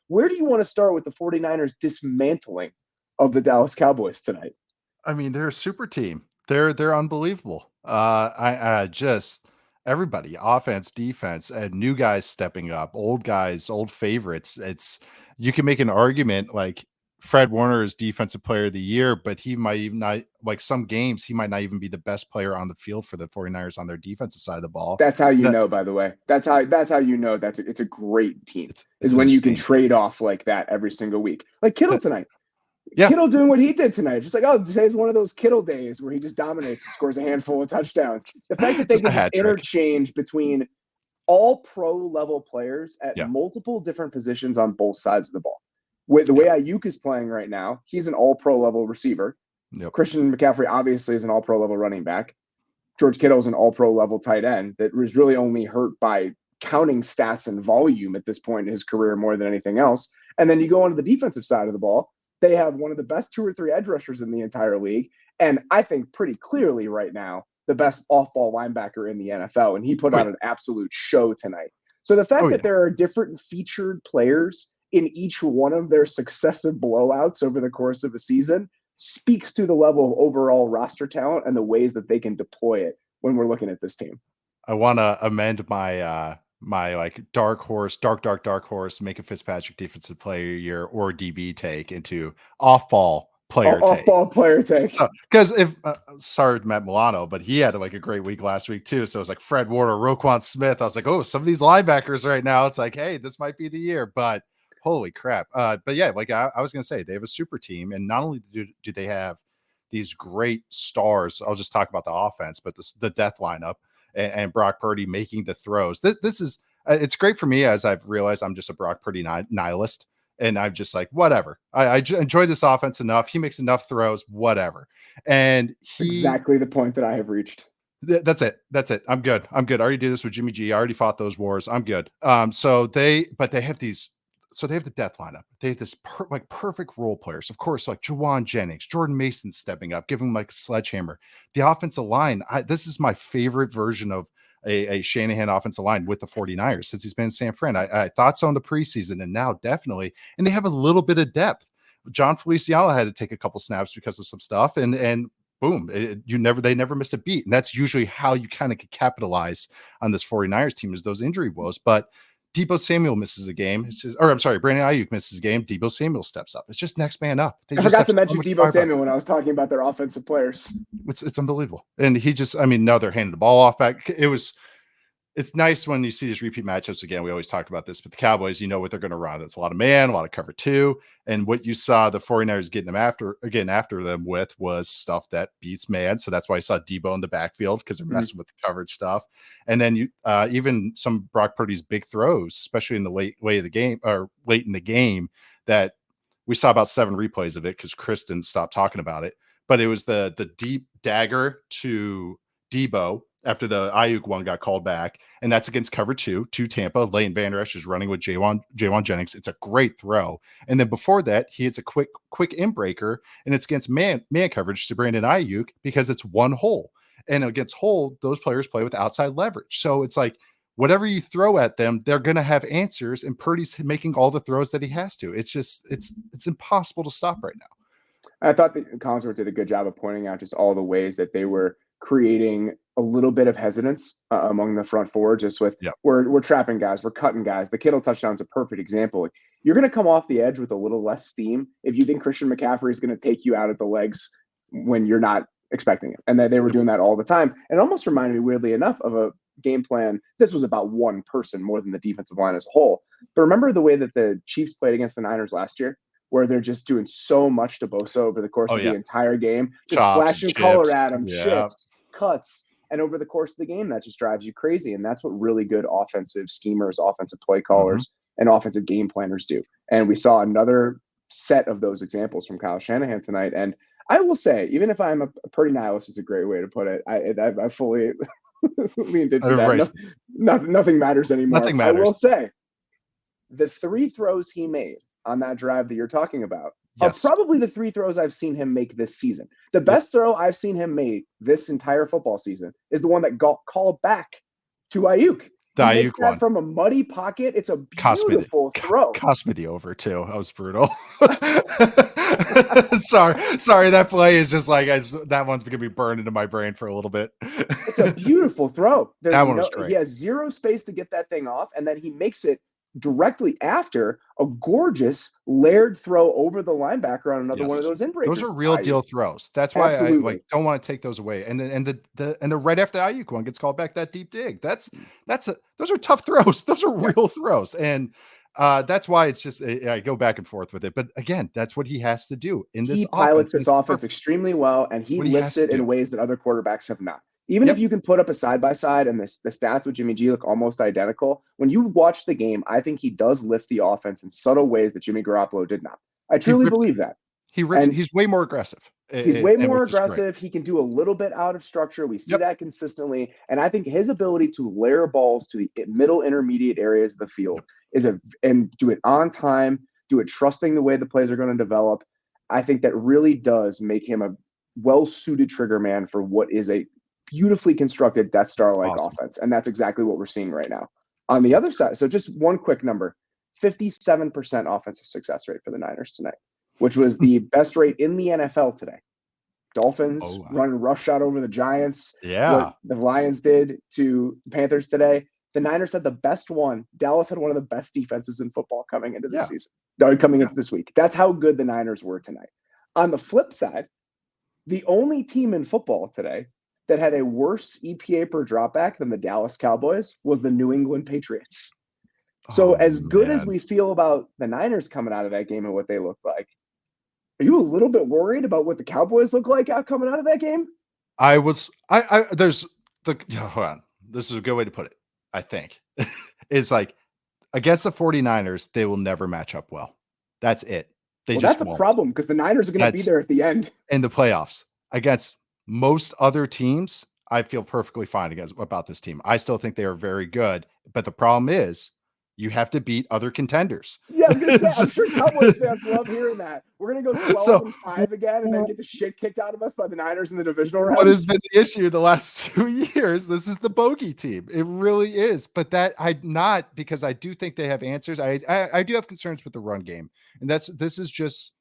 Where do you want to start with the 49ers dismantling of the Dallas Cowboys tonight? I mean, they're a super team. They're unbelievable. I just everybody, offense, defense, and new guys stepping up, old guys, old favorites. It's you can make an argument like Fred Warner is defensive player of the year, but he might even not like some games, he might not even be the best player on the field for the 49ers on their defensive side of the ball. That's how you That know, by the way. That's how you know it's a great team, it's is an when you can insane team. trade off like that every single week. Like Kittle That tonight. yeah, Kittle doing what he did tonight. Just like, oh, today's one of those Kittle days where he just dominates and scores a handful of touchdowns. The fact that they just a can just hat trick. interchange between all pro level players at Yeah. multiple different positions on both sides of the ball. With the way Yep. Ayuk is playing right now, he's an all pro level receiver. Yep. Christian McCaffrey obviously is an all pro level running back. George Kittle is an all pro level tight end that was really only hurt by counting stats and volume at this point in his career more than anything else. And then you go onto the defensive side of the ball. They have one of the best 2 or 3 edge rushers in the entire league. And I think pretty clearly right now, the best off ball linebacker in the NFL. And he put Oh on yeah. an absolute show tonight. So the Oh fact that yeah. there are different featured players in each one of their successive blowouts over the course of a season speaks to the level of overall roster talent and the ways that they can deploy it when we're looking at this team. I want to amend my my like dark horse, make a Fitzpatrick defensive player year or DB take into off ball player Off take. ball player take. So because if sorry Matt Milano, but he had like a great week last week too. So it was like Fred Warner, Roquan Smith. I was like, oh, some of these linebackers right now. It's like, hey, this might be the year, but holy crap. But yeah, like I was gonna say, they have a super team, and not only do they have these great stars. I'll just talk about the offense, but the death lineup and Brock Purdy making the throws. This is it's great for me as I've realized I'm just a Brock Purdy nihilist. And I'm just like, whatever. I enjoy this offense enough. He makes enough throws, whatever. And he Exactly the point that I have reached. that's it. That's it. I'm good. I'm good. I already did this with Jimmy G. I already fought those wars. I'm good. But they have these, so they have the death lineup. They have this like perfect role players. Of course, like Jawan Jennings, Jordan Mason stepping up, giving him like a sledgehammer. The offensive line, this is my favorite version of a Shanahan offensive line with the 49ers since he's been in San Fran. I thought so in the preseason and now definitely. And they have a little bit of depth. John Feliciano had to take a couple snaps because of some stuff. And boom, they never missed a beat. And that's usually how you kind of capitalize on this 49ers team is those injury woes. But Deebo Samuel misses a game. It's just, or I'm sorry, Brandon Ayuk misses a game. Deebo Samuel steps up. It's just next man up. They I just forgot have to so mention much Deebo firepower. Samuel when I was talking about their offensive players. It's unbelievable. And he just, I mean, no, they're handing the ball off back. It's nice when you see these repeat matchups again. We always talk about this, but the Cowboys, you know what they're going to run. It's a lot of man, a lot of cover two. And what you saw the 49ers getting them after them with was stuff that beats man. So that's why I saw Deebo in the backfield because they're messing with the coverage stuff. And then you even some Brock Purdy's big throws, especially in the late in the game, that we saw about 7 replays of it because Kristen stopped talking about it. But it was the deep dagger to Deebo after the Ayuk one got called back, and that's against cover two to Tampa. Leighton Vander Esch is running with Jaywan Jennings. It's a great throw. And then before that, he hits a quick inbreaker, and it's against man coverage to Brandon Ayuk because it's one hole. And against hole, those players play with outside leverage. So it's like whatever you throw at them, they're going to have answers, and Purdy's making all the throws that he has to. It's just it's impossible to stop right now. I thought that Collinsworth did a good job of pointing out just all the ways that they were creating a little bit of hesitance among the front four, just with Yeah. we're trapping guys, we're cutting guys. The Kittle touchdown is a perfect example. Like, you're going to come off the edge with a little less steam if you think Christian McCaffrey is going to take you out at the legs when you're not expecting it. And that they were doing that all the time. And it almost reminded me, weirdly enough, of a game plan. This was about one person more than the defensive line as a whole. But remember the way that the Chiefs played against the Niners last year, where they're just doing so much to Bosa over the course Oh of the yeah. entire game, just Chops, flashing color chips. at him, Yeah. chips, cuts. And over the course of the game, that just drives you crazy. And that's what really good offensive schemers, offensive play callers, and offensive game planners do. And we saw another set of those examples from Kyle Shanahan tonight. And I will say, even if I'm a pretty nihilist is a great way to put it, I fully leaned into that. Nothing matters anymore. Nothing I will matters. say, the 3 throws he made on that drive that you're talking about are Yes. probably the 3 throws I've seen him make this season. The best throw I've seen him make this entire football season is the one that got called back to Ayuk. The He makes Ayuk that one from a muddy pocket. It's a cost me beautiful throw. cost me the over too. That was brutal. Sorry. That play is just like that one's gonna be burned into my brain for a little bit. It's a beautiful throw. That one was great. He has zero space to get that thing off, and then he makes it directly after a gorgeous layered throw over the linebacker on another one of those inbreakers. Those are real deal throws. That's why I don't want to take those away. And the right after the Ayuk one gets called back, that deep dig. Those are tough throws. Those are real throws. And that's why it's just I go back and forth with it. But again, that's what he has to do in this offense. He pilots this offense perfect. extremely well, and he lifts it in ways that other quarterbacks have not. Even if you can put up a side-by-side and the stats with Jimmy G look almost identical, when you watch the game, I think he does lift the offense in subtle ways that Jimmy Garoppolo did not. I truly believe that. He's way more aggressive. He's way more aggressive. He can do a little bit out of structure. We see that consistently. And I think his ability to layer balls to the middle intermediate areas of the field and do it on time, do it trusting the way the plays are going to develop. I think that really does make him a well-suited trigger man for what is a beautifully constructed Death Star-like offense. And that's exactly what we're seeing right now. On the other side, so just one quick number, 57% offensive success rate for the Niners tonight, which was the best rate in the NFL today. Dolphins running rush shot over the Giants. What the Lions did to the Panthers today. The Niners had the best one. Dallas had one of the best defenses in football coming into this season, coming into this week. That's how good the Niners were tonight. On the flip side, the only team in football today that had a worse EPA per dropback than the Dallas Cowboys was the New England Patriots. So as good as we feel about the Niners coming out of that game and what they look like, are you a little bit worried about what the Cowboys look like coming out of that game? Hold on. This is a good way to put it, I think. It's like against the 49ers, they will never match up well. That's it. That's a problem because the Niners are going to be there at the end. In the playoffs. Against most other teams, I feel perfectly fine about this team. I still think they are very good, but the problem is you have to beat other contenders. Yeah, I was gonna say, I'm sure Cowboys fans love hearing that. We're gonna go 12-5 again and then get the shit kicked out of us by the Niners in the divisional round. What has been the issue the last 2 years? This is the bogey team. It really is. But because I do think they have answers. I do have concerns with the run game, and this is just,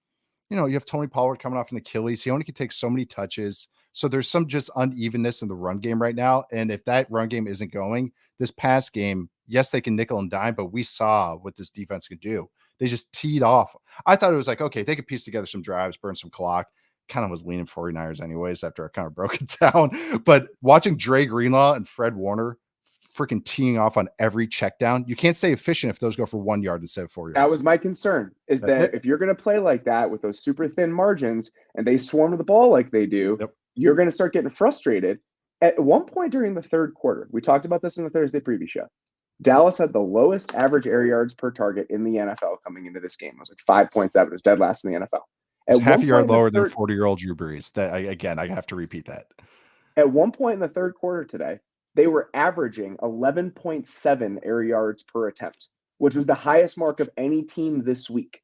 you have Tony Pollard coming off an Achilles. He only can take so many touches. So there's some just unevenness in the run game right now. And if that run game isn't going, this past game, yes, they can nickel and dime, but we saw what this defense could do. They just teed off. I thought it was like, okay, they could piece together some drives, burn some clock. Kind of was leaning 49ers anyways after I kind of broke it down. But watching Dre Greenlaw and Fred Warner freaking teeing off on every check down, you can't say efficient if those go for 1 yard instead of 4 yards. That was my concern, is that if you're going to play like that with those super thin margins and they swarm to the ball like they do, you're going to start getting frustrated. At one point during the third quarter, we talked about this in the Thursday preview show, Dallas had the lowest average air yards per target in the NFL coming into this game. It was like 5.7. It was dead last in the NFL. It's half a yard lower than 40-year-old Drew Brees. I have to repeat that. At one point in the third quarter today, they were averaging 11.7 air yards per attempt, which was the highest mark of any team this week.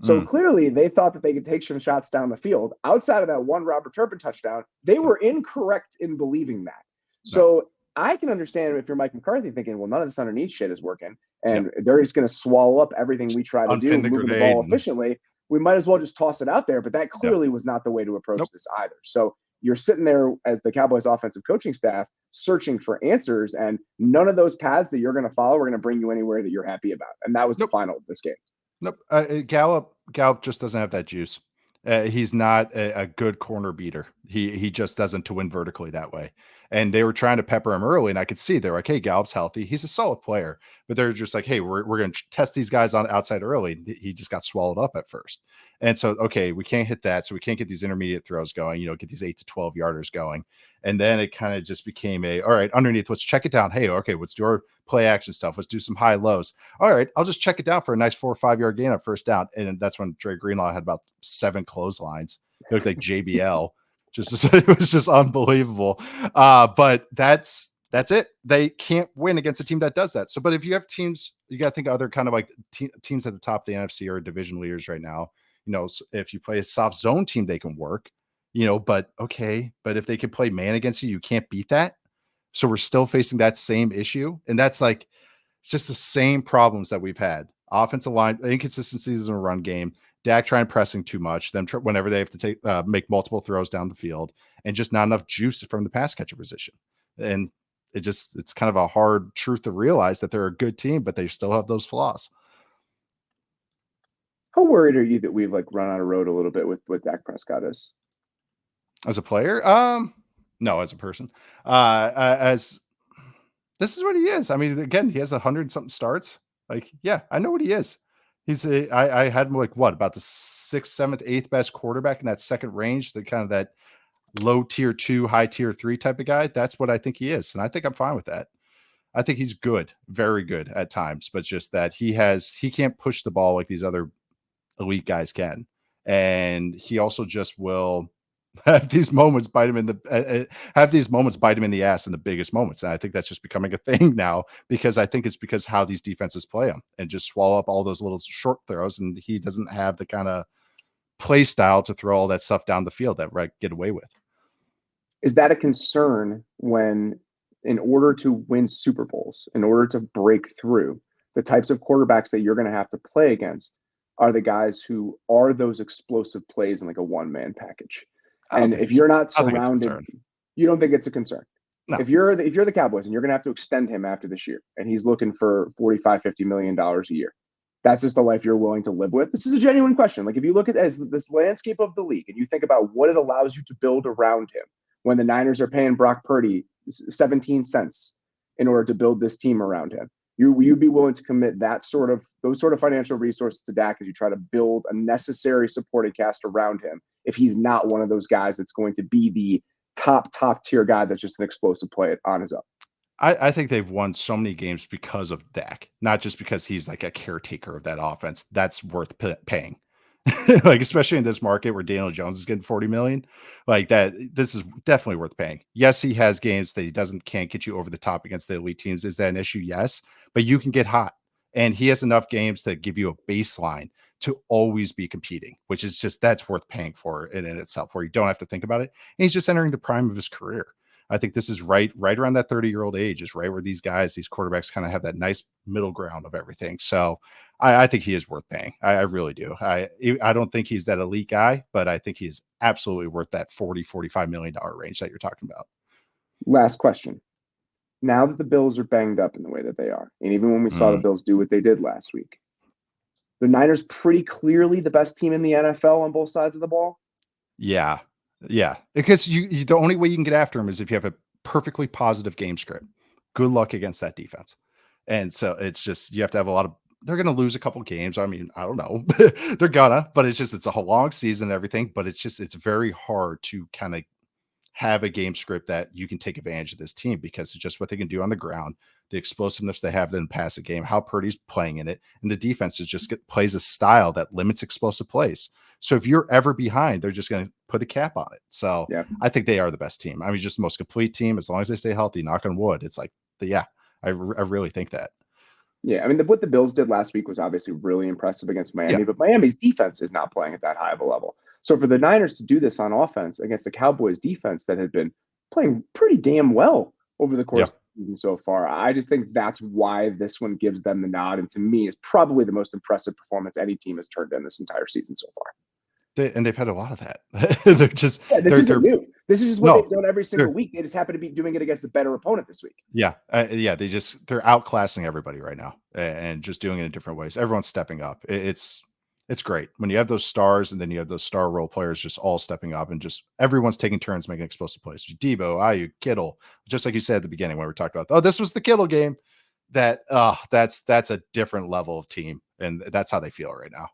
So clearly they thought that they could take some shots down the field. Outside of that one Robert Turpin touchdown, they were incorrect in believing that. So I can understand if you're Mike McCarthy thinking, well, none of this underneath shit is working, and they're just going to swallow up everything we try to do, moving the ball efficiently. We might as well just toss it out there. But that clearly was not the way to approach this either. So you're sitting there as the Cowboys offensive coaching staff searching for answers, and none of those paths that you're going to follow are going to bring you anywhere that you're happy about. And that was the final of this game. Nope. Gallup just doesn't have that juice. He's not a good corner beater. He just doesn't to win vertically that way. And they were trying to pepper him early, and I could see they're like, hey, Gallup's healthy. He's a solid player. But they're just like, hey, we're going to test these guys on outside early. He just got swallowed up at first. And so, okay, we can't hit that. So we can't get these intermediate throws going, get these 8 to 12 yarders going. And then it kind of just became all right, underneath, let's check it down. Hey, okay, let's do our play action stuff. Let's do some high lows. All right, I'll just check it down for a nice 4 or 5 yard gain on first down. And that's when Dre Greenlaw had about 7 clotheslines. It looked like JBL. It was just unbelievable. But that's it. They can't win against a team that does that. So, but if you have teams, you got to think of other kind of like teams at the top of the NFC or division leaders right now. If you play a soft zone team, they can work. But okay. But if they can play man against you, you can't beat that. So we're still facing that same issue. And that's like, It's just the same problems that we've had. Offensive line inconsistencies in a run game, Dak trying pressing too much, them whenever they have to make multiple throws down the field, and just not enough juice from the pass catcher position. And it's kind of a hard truth to realize that they're a good team, but they still have those flaws. How worried are you that we've like run out of road a little bit with what Dak Prescott is? As a player, no, as a person, as this is what he is. I mean, again, he has 100 something starts. Like, yeah, I know what he is. I had him like what about the 6th, 7th, 8th best quarterback in that second range, the kind of that low tier 2, high tier 3 type of guy. That's what I think he is. And I think I'm fine with that. I think he's good, very good at times, but just that he can't push the ball like these other elite guys can. And he also just will have these moments bite him in the ass in the biggest moments. And I think that's just becoming a thing now, because I think it's because how these defenses play him and just swallow up all those little short throws. And he doesn't have the kind of play style to throw all that stuff down the field that get away with. Is that a concern when, in order to win Super Bowls, in order to break through, the types of quarterbacks that you're going to have to play against are the guys who are those explosive plays in like a one-man package? And if you're not surrounded, you don't think it's a concern. No. If you're the Cowboys and you're going to have to extend him after this year, and he's looking for $45-50 million a year, that's just the life you're willing to live with? This is a genuine question. Like, if you look at as this landscape of the league and you think about what it allows you to build around him, when the Niners are paying Brock Purdy 17 cents in order to build this team around him, you'd be willing to commit those sort of financial resources to Dak as you try to build a necessary supporting cast around him, if he's not one of those guys that's going to be the top tier guy that's just an explosive play on his own. I think they've won so many games because of Dak, not just because he's like a caretaker of that offense. That's worth paying. Like, especially in this market where Daniel Jones is getting 40 million, like that, this is definitely worth paying. Yes, he has games that he can't get you over the top against the elite teams. Is that an issue? Yes, but you can get hot, and he has enough games to give you a baseline to always be competing, which is that's worth paying for in itself, where you don't have to think about it. And he's just entering the prime of his career. I think this is right around that 30-year-old age is right where these quarterbacks kind of have that nice middle ground of everything. So I think he is worth paying. I really do. I don't think he's that elite guy, but I think he's absolutely worth that $40-45 million range that you're talking about. Last question. Now that the Bills are banged up in the way that they are, and even when we saw the Bills do what they did last week, the Niners pretty clearly the best team in the NFL on both sides of the ball. Yeah. Yeah. Because you the only way you can get after them is if you have a perfectly positive game script. Good luck against that defense. And so it's just, you have to have they're going to lose a couple games. I mean, I don't know. They're gonna, but it's a whole long season and everything, but it's very hard to kind of have a game script that you can take advantage of this team, because it's just what they can do on the ground, the explosiveness they have in pass a game, how Purdy's playing in it, and the defense plays a style that limits explosive plays. So if you're ever behind, they're just going to put a cap on it. So yeah. I think they are the best team. I mean, just the most complete team, as long as they stay healthy, knock on wood. It's like, I really think that. Yeah, I mean, what the Bills did last week was obviously really impressive against Miami, but Miami's defense is not playing at that high of a level. So for the Niners to do this on offense against the Cowboys defense that had been playing pretty damn well over the course of the season so far, I just think that's why this one gives them the nod, and to me is probably the most impressive performance any team has turned in this entire season so far. They've had a lot of that. They're just this isn't new. This is just what they've done every single week. They just happen to be doing it against a better opponent this week. Yeah, they're outclassing everybody right now and just doing it in different ways. Everyone's stepping up. It's great when you have those stars, and then you have those star role players just all stepping up, and just everyone's taking turns making explosive plays. Debo, Ayuk, Kittle, just like you said at the beginning when we talked about, this was the Kittle game. That's a different level of team, and that's how they feel right now.